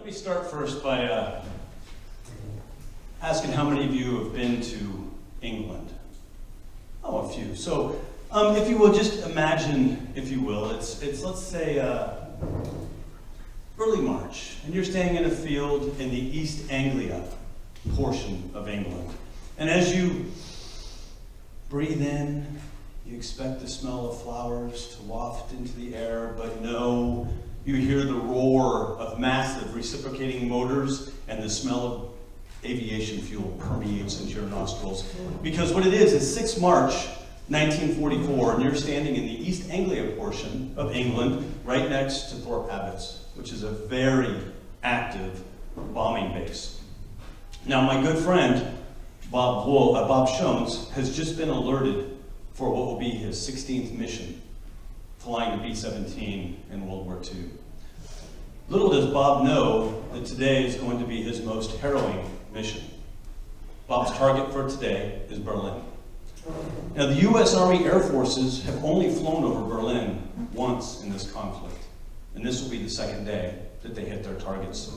me start first by asking how many of you have been to England? Oh, a few. So, if you will, just imagine, if you will, it's let's say early March, and you're staying in a field in the East Anglia portion of England. And as you breathe in, you expect the smell of flowers to waft into the air, but no, you hear the roar of massive reciprocating motors, and the smell of aviation fuel permeates into your nostrils. Because what it is, it's 6 March 1944, and you're standing in the East Anglia portion of England, right next to Thorpe Abbotts, which is a very active bombing base. Now, my good friend, Bob Shones, has just been alerted for what will be his 16th mission, flying the B-17 in World War II. Little does Bob know that today is going to be his most harrowing mission. Bob's target for today is Berlin. Now, the U.S. Army Air Forces have only flown over Berlin once in this conflict, and this will be the second day that they hit their targets.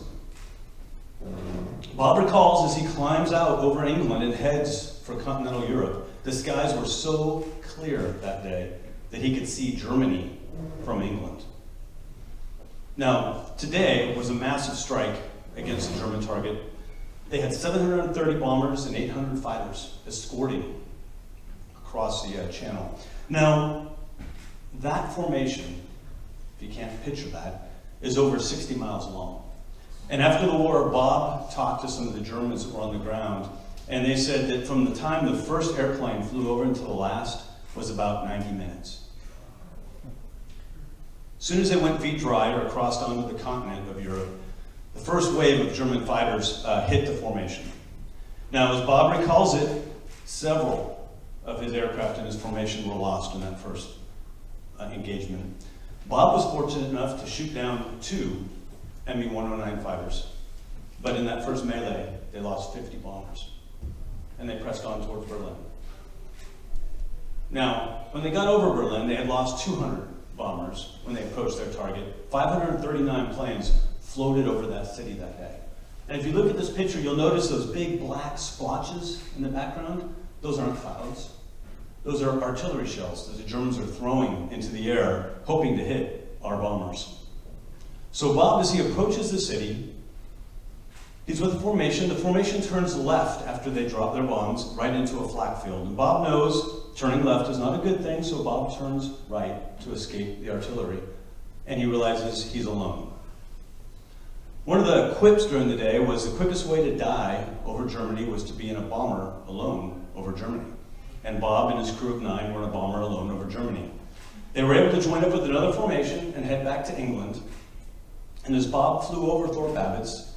Bob recalls as he climbs out over England and heads for continental Europe, the skies were so clear that day that he could see Germany from England. Now, today was a massive strike against the German target. They had 730 bombers and 800 fighters escorting across the channel. Now, that formation, if you can't picture that, is over 60 miles long. And after the war, Bob talked to some of the Germans that were on the ground, and they said that from the time the first airplane flew over until the last was about 90 minutes. As soon as they went feet dry or crossed onto the continent of Europe, the first wave of German fighters hit the formation. Now, as Bob recalls it, several of his aircraft in his formation were lost in that first engagement. Bob was fortunate enough to shoot down 2 Me-109 fighters, but in that first melee, they lost 50 bombers, and they pressed on towards Berlin. Now, when they got over Berlin, they had lost 200 bombers when they approached their target. 539 planes floated over that city that day. And if you look at this picture, you'll notice those big black splotches in the background. Those aren't clouds. Those are artillery shells that the Germans are throwing into the air, hoping to hit our bombers. So Bob, as he approaches the city, he's with the formation. The formation turns left after they drop their bombs right into a flak field. And Bob knows turning left is not a good thing, so Bob turns right to escape the artillery. And he realizes he's alone. One of the quips during the day was the quickest way to die over Germany was to be in a bomber alone over Germany. And Bob and his crew of 9 were in a bomber alone over Germany. They were able to join up with another formation and head back to England. And as Bob flew over Thorpe Abbotts,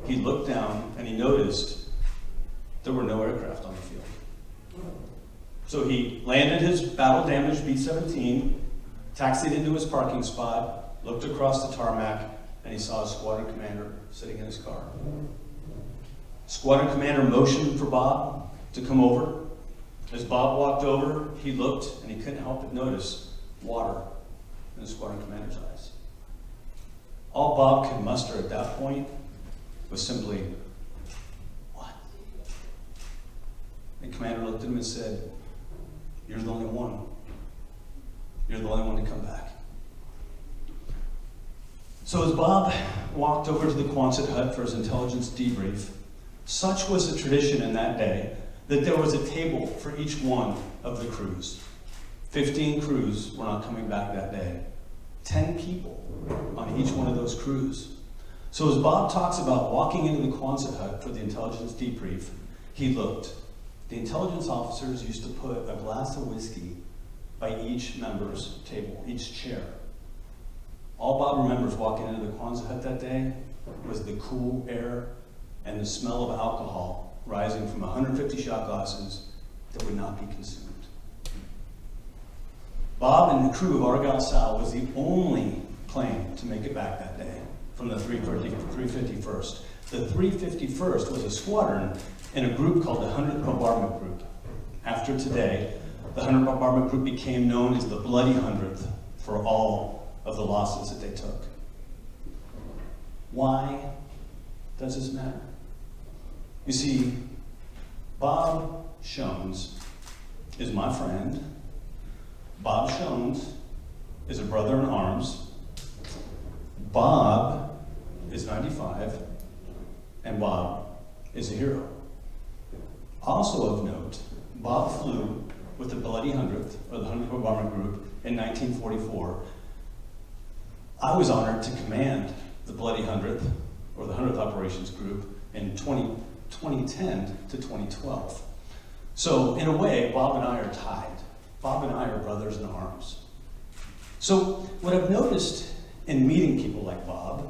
he looked down and he noticed there were no aircraft on the field. So he landed his battle-damaged B-17, taxied into his parking spot, looked across the tarmac, and he saw a squadron commander sitting in his car. Squadron commander motioned for Bob to come over. As Bob walked over, he looked and he couldn't help but notice water in the squadron commander's eyes. All Bob could muster at that point was simply, "What?" The commander looked at him and said, "You're the only one. You're the only one to come back." So as Bob walked over to the Quonset hut for his intelligence debrief, such was the tradition in that day that there was a table for each one of the crews. 15 crews were not coming back that day. 10 people on each one of those crews. So as Bob talks about walking into the Quonset hut for the intelligence debrief, he looked. The intelligence officers used to put a glass of whiskey by each member's table, each chair. All Bob remembers walking into the Quonset hut that day was the cool air and the smell of alcohol rising from 150 shot glasses that would not be consumed. Bob and the crew of Argyle Sal was the only plane to make it back that day from the 351st. The 351st was a squadron in a group called the 100th Bombardment Group. After today, the 100th Bombardment Group became known as the Bloody 100th for all of the losses that they took. Why Does this matter? You see, Bob Shones is my friend. Bob Shones is a brother in arms. Bob is 95, and Bob is a hero. Also of note, Bob flew with the Bloody 100th, or the 100th Bomber Group, in 1944. I was honored to command the Bloody 100th, or the 100th Operations Group, in 2010 to 2012. So, in a way, Bob and I are tied. Bob and I are brothers in arms. So, what I've noticed in meeting people like Bob,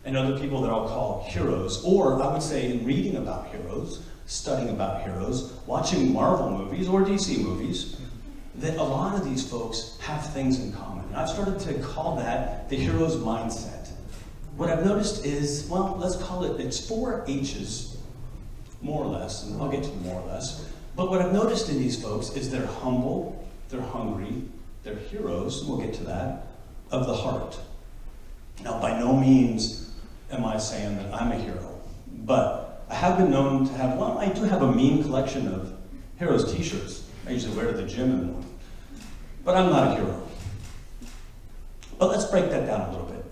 and other people that I'll call heroes, or I would say in reading about heroes, studying about heroes, watching Marvel movies or DC movies, that a lot of these folks have things in common. And I've started to call that the hero's mindset. What I've noticed is, well, let's call it, it's 4 H's, more or less, and I'll get to the more or less. But what I've noticed in these folks is they're humble, they're hungry, they're heroes, and we'll get to that, of the heart. Now, by no means am I saying that I'm a hero, but I have been known to have, well, I do have a mean collection of heroes t-shirts. I usually wear to the gym in the morning. But I'm not a hero. But let's break that down a little bit.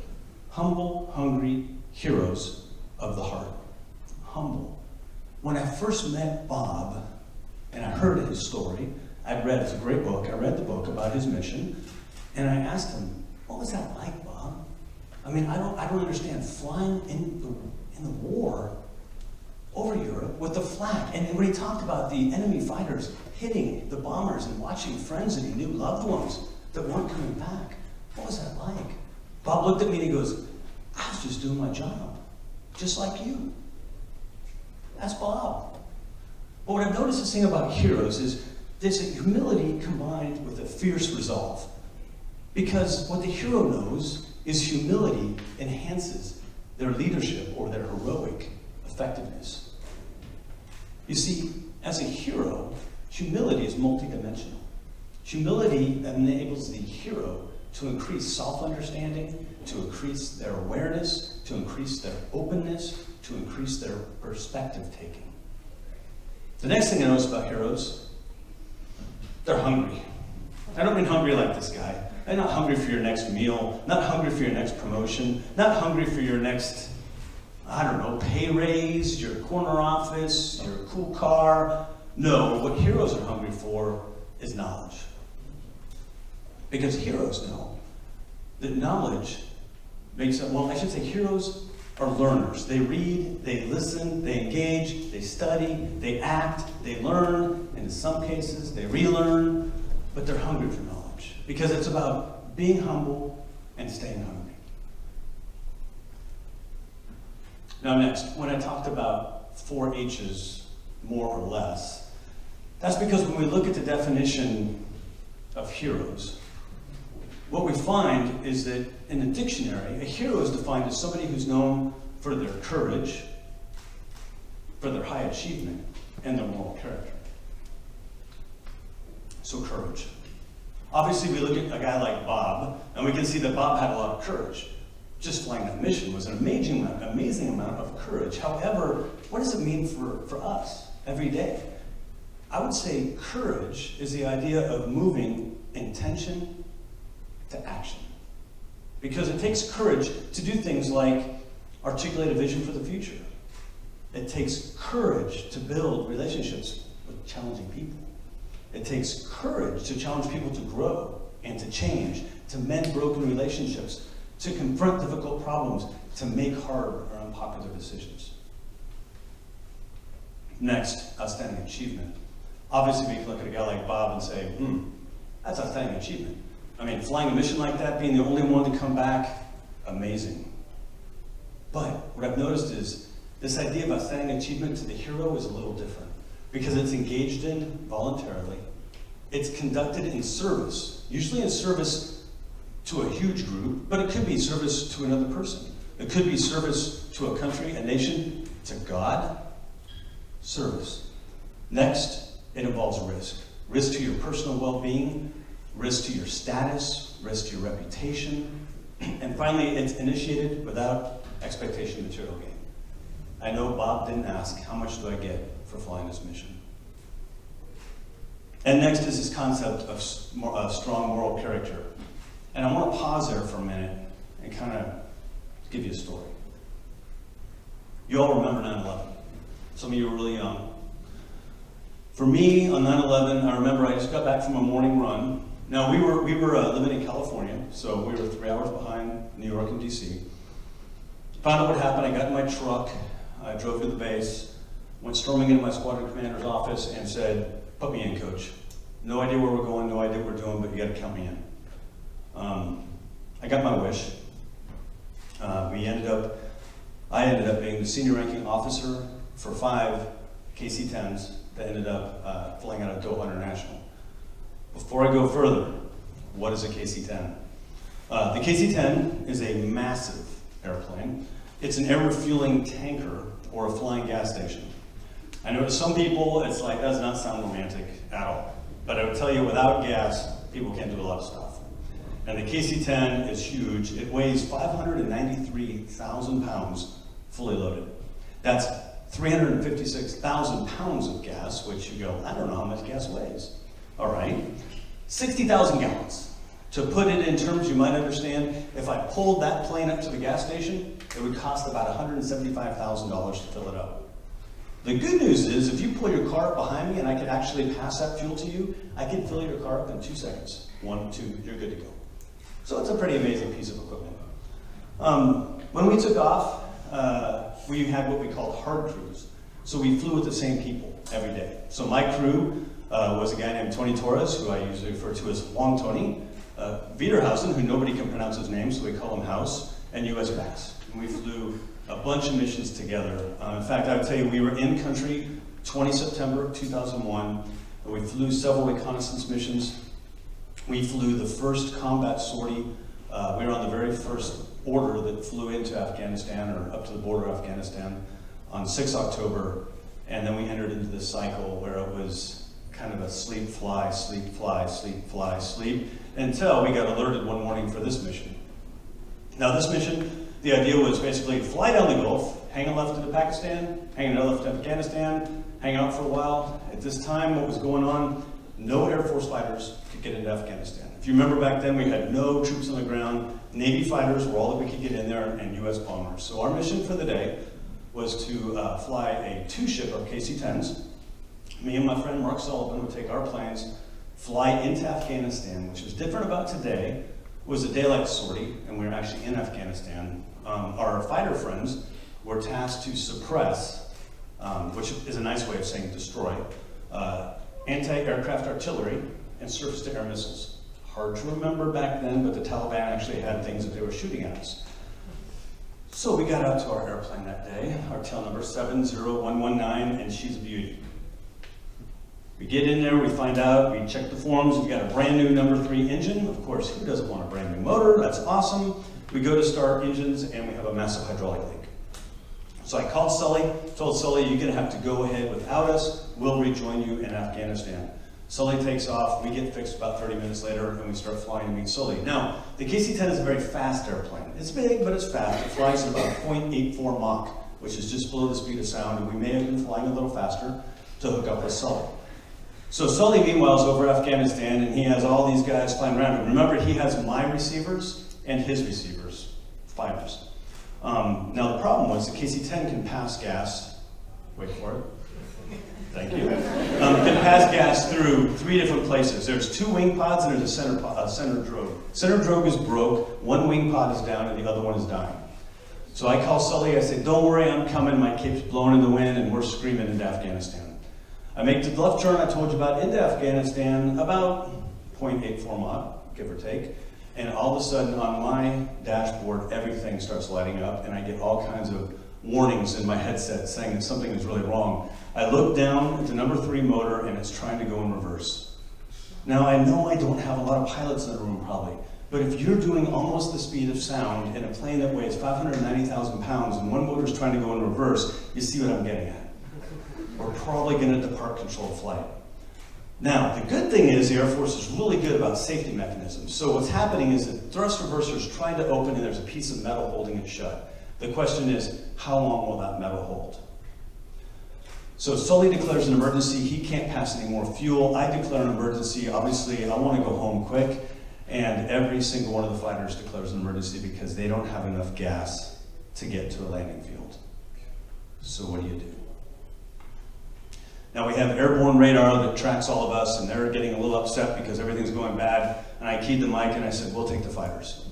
Humble, hungry, heroes of the heart. Humble. When I first met Bob, and I heard his story, it's a great book, I read the book about his mission, and I asked him, what was that like, Bob? I mean, I don't understand flying in the war over Europe with the flag. And when he talked about the enemy fighters hitting the bombers and watching friends that he knew, loved ones that weren't coming back, what was that like? Bob looked at me and he goes, I was just doing my job, just like you. That's Bob. But what I've noticed this thing about heroes is there's a humility combined with a fierce resolve. Because what the hero knows is humility enhances their leadership or their heroic effectiveness. You see, as a hero, humility is multidimensional. Humility enables the hero to increase self-understanding, to increase their awareness, to increase their openness, to increase their perspective-taking. The next thing I notice about heroes, they're hungry. I don't mean hungry like this guy. They're not hungry for your next meal, not hungry for your next promotion, not hungry for your next, I don't know, pay raise, your corner office, your cool car. No, what heroes are hungry for is knowledge. Because heroes know that knowledge makes them, well, I should say heroes are learners. They read, they listen, they engage, they study, they act, they learn, and in some cases they relearn, but they're hungry for knowledge. Because it's about being humble and staying hungry. Now next, when I talked about 4 H's, more or less, that's because when we look at the definition of heroes, what we find is that in the dictionary, a hero is defined as somebody who's known for their courage, for their high achievement, and their moral character. So courage. Obviously, we look at a guy like Bob, and we can see that Bob had a lot of courage. Just flying that mission was an amazing amount of courage. However, what does it mean for us every day? I would say courage is the idea of moving intention to action. Because it takes courage to do things like articulate a vision for the future. It takes courage to build relationships with challenging people. It takes courage to challenge people to grow and to change, to mend broken relationships, to confront difficult problems, to make hard or unpopular decisions. Next, outstanding achievement. Obviously, we can look at a guy like Bob and say, that's outstanding achievement. I mean, flying a mission like that, being the only one to come back, amazing. But what I've noticed is this idea of outstanding achievement to the hero is a little different because it's engaged in voluntarily. It's conducted in service, usually in service to a huge group, but it could be service to another person. It could be service to a country, a nation, to God. Service. Next, it involves risk. Risk to your personal well-being, risk to your status, risk to your reputation, and finally, it's initiated without expectation of material gain. I know Bob didn't ask, how much do I get for flying this mission? And next is this concept of strong moral character. And I want to pause there for a minute and kind of give you a story. You all remember 9/11. Some of you were really young. For me, on 9/11, I remember I just got back from a morning run. Now, we were living in California, so we were 3 hours behind New York and DC. Found out what happened. I got in my truck. I drove to the base, went storming into my squadron commander's office and said, "Put me in, coach. No idea where we're going, no idea what we're doing, but you got to count me in." I got my wish. I ended up being the senior ranking officer for 5 KC-10s that ended up flying out of Doha International. Before I go further, what is a KC-10? The KC-10 is a massive airplane. It's an air refueling tanker or a flying gas station. I know to some people it's like, that does not sound romantic at all. But I would tell you, without gas, people can't do a lot of stuff. And the KC-10 is huge. It weighs 593,000 pounds fully loaded. That's 356,000 pounds of gas, which you go, I don't know how much gas weighs. All right, 60,000 gallons. To put it in terms you might understand, if I pulled that plane up to the gas station, it would cost about $175,000 to fill it up. The good news is, if you pull your car up behind me and I could actually pass that fuel to you, I can fill your car up in 2 seconds. 1, 2, you're good to go. So it's a pretty amazing piece of equipment. When we took off, we had what we called hard crews. So we flew with the same people every day. So my crew was a guy named Tony Torres, who I usually refer to as Long Tony, Viderhausen, who nobody can pronounce his name, so we call him House, and US Bass. And we flew a bunch of missions together. In fact, I would tell you, we were in country 20 September 2001. And we flew several reconnaissance missions. We flew the first combat sortie. We were on the very first order that flew into Afghanistan, or up to the border of Afghanistan, on 6 October. And then we entered into this cycle where it was kind of a sleep, fly, sleep, fly, sleep, fly, sleep, until we got alerted one morning for this mission. Now this mission, the idea was basically fly down the Gulf, hang a left into Pakistan, hang a left to Afghanistan, hang out for a while. At this time, what was going on, no Air Force fighters could get into Afghanistan. If you remember back then, we had no troops on the ground. Navy fighters were all that we could get in there, and US bombers. So our mission for the day was to fly a 2-ship of KC-10s. Me and my friend Mark Sullivan would take our planes, fly into Afghanistan, which was different about today. It was a daylight sortie, and we were actually in Afghanistan. Our fighter friends were tasked to suppress, which is a nice way of saying destroy, anti-aircraft artillery and surface-to-air missiles. Hard to remember back then, but the Taliban actually had things that they were shooting at us. So we got out to our airplane that day, our tail number 70119, and she's a beauty. We get in there, we find out, we check the forms, we've got a brand new number 3 engine. Of course, who doesn't want a brand new motor? That's awesome. We go to start engines, and we have a massive hydraulic leak. So I called Sully, told Sully, you're gonna have to go ahead without us, we'll rejoin you in Afghanistan. Sully takes off, we get fixed about 30 minutes later, and we start flying to meet Sully. Now, the KC-10 is a very fast airplane. It's big, but it's fast. It flies at about 0.84 Mach, which is just below the speed of sound, and we may have been flying a little faster to hook up with Sully. So Sully, meanwhile, is over Afghanistan, and he has all these guys flying around him. Remember, he has my receivers and his receivers, fighters. Now, the problem was the KC-10 can pass gas, wait for it, thank you, can pass gas through 3 different places. There's 2 wing pods and there's a center drogue. Center drogue is broke, 1 wing pod is down, and the other one is dying. So I call Sully, I say, don't worry, I'm coming, my cape's blowing in the wind, and we're screaming into Afghanistan. I make the left turn I told you about into Afghanistan, about 0.84 Mach, give or take. And all of a sudden on my dashboard, everything starts lighting up, and I get all kinds of warnings in my headset saying that something is really wrong. I look down at the number 3 motor, and it's trying to go in reverse. Now I know I don't have a lot of pilots in the room probably, but if you're doing almost the speed of sound in a plane that weighs 590,000 pounds and one motor's trying to go in reverse, you see what I'm getting at. We're probably going to depart controlled flight. Now, the good thing is the Air Force is really good about safety mechanisms. So what's happening is the thrust reverser is trying to open and there's a piece of metal holding it shut. The The question is, how long will that metal hold? So Sully declares an emergency. He can't pass any more fuel. I declare an emergency. Obviously, I want to go home quick. And every single one of the fighters declares an emergency because they don't have enough gas to get to a landing field. So what do you do? Now we have airborne radar that tracks all of us, and they're getting a little upset because everything's going bad. And I keyed the mic and I said, we'll take the fighters.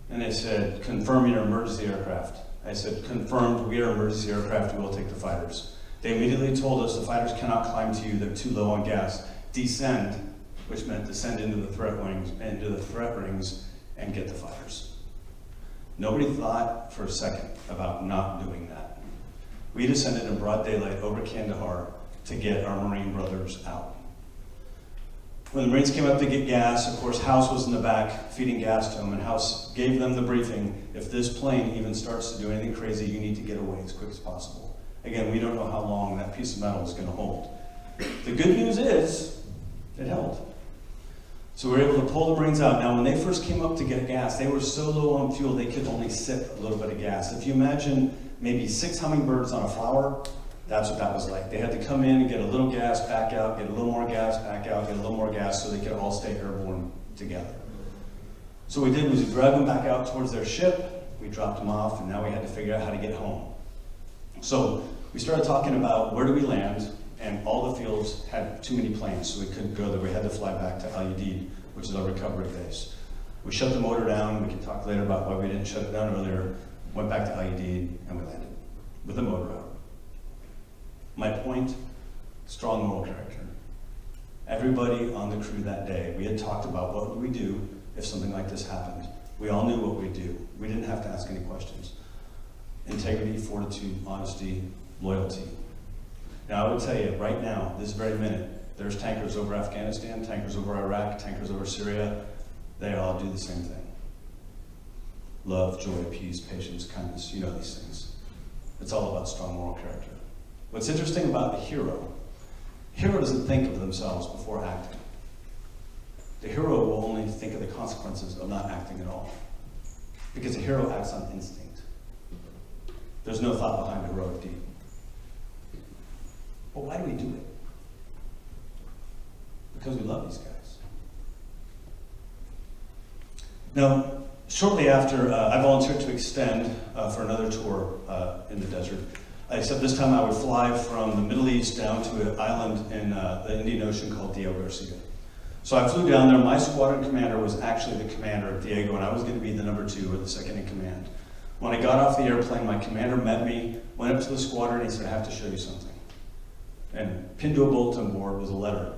And they said, confirm your emergency aircraft. I said, confirmed, we are emergency aircraft, we will take the fighters. They immediately told us the fighters cannot climb to you, they're too low on gas. Descend, which meant descend into the threat rings and get the fighters. Nobody thought for a second about not doing that. We descended in broad daylight over Kandahar to get our Marine brothers out. When the Marines came up to get gas, of course, House was in the back feeding gas to them, and House gave them the briefing, if this plane even starts to do anything crazy, you need to get away as quick as possible. Again, we don't know how long that piece of metal is going to hold. The good news is, it held. So we were able to pull the Marines out. Now, when they first came up to get gas, they were so low on fuel, they could only sip a little bit of gas. If you imagine maybe 6 hummingbirds on a flower, that's what that was like. They had to come in and get a little gas, back out, get a little more gas, back out, get a little more gas, so they could all stay airborne together. So what we did was we dragged them back out towards their ship, we dropped them off, and now we had to figure out how to get home. So we started talking about where do we land, and all the fields had too many planes, so we couldn't go there. We had to fly back to Al-Udeid, which is our recovery base. We shut the motor down. We can talk later about why we didn't shut it down earlier. Went back to Al-Udeid, and we landed with the motor out. My point, strong moral character. Everybody on the crew that day, we had talked about what would we do if something like this happened. We all knew what we'd do. We didn't have to ask any questions. Integrity, fortitude, honesty, loyalty. Now I would tell you, right now, this very minute, there's tankers over Afghanistan, tankers over Iraq, tankers over Syria. They all do the same thing. Love, joy, peace, patience, kindness, you know these things. It's all about strong moral character. What's interesting about the hero doesn't think of themselves before acting. The hero will only think of the consequences of not acting at all. Because a hero acts on instinct. There's no thought behind a heroic deed. But why do we do it? Because we love these guys. Now, shortly after, I volunteered to extend for another tour in the desert. Except this time I would fly from the Middle East down to an island in the Indian Ocean called Diego Garcia. So I flew down there. My squadron commander was actually the commander of Diego, and I was going to be the number 2 or the second in command. When I got off the airplane, my commander met me, went up to the squadron, and he said, I have to show you something. And pinned to a bulletin board was a letter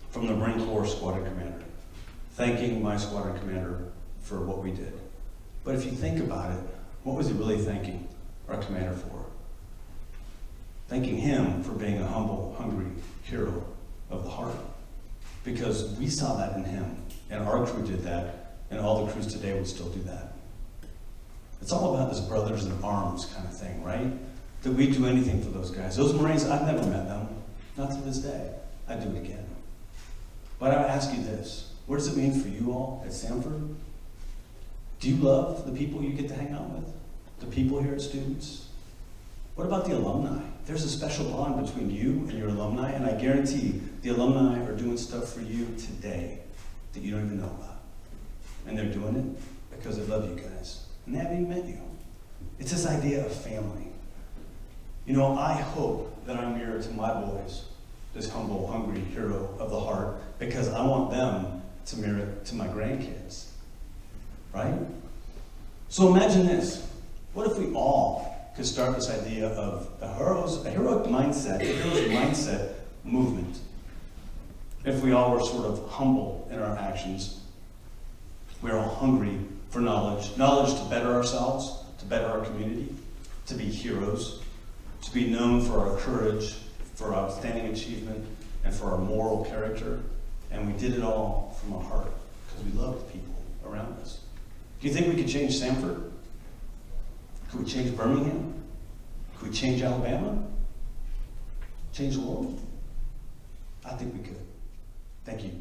from the Marine Corps squadron commander, thanking my squadron commander for what we did. But if you think about it, what was he really thanking our commander for? Thanking him for being a humble, hungry hero of the heart. Because we saw that in him, and our crew did that, and all the crews today would still do that. It's all about this brothers in arms kind of thing, right? That we'd do anything for those guys. Those Marines, I've never met them, not to this day. I'd do it again. But I would ask you this, what does it mean for you all at Samford? Do you love the people you get to hang out with? The people here at Students? What about the alumni? There's a special bond between you and your alumni, and I guarantee the alumni are doing stuff for you today that you don't even know about. And they're doing it because they love you guys. And they haven't even met you. It's this idea of family. You know, I hope that I mirror to my boys this humble, hungry hero of the heart, because I want them to mirror it to my grandkids. Right? So imagine this. What if we all could start this idea of a heroic mindset, a hero's mindset movement? If we all were sort of humble in our actions, we're all hungry for knowledge to better ourselves, to better our community, to be heroes, to be known for our courage, for our outstanding achievement, and for our moral character. And we did it all from our heart because we love the people around us. Do you think we could change Samford? Could we change Birmingham? Could we change Alabama? Change the world? I think we could. Thank you.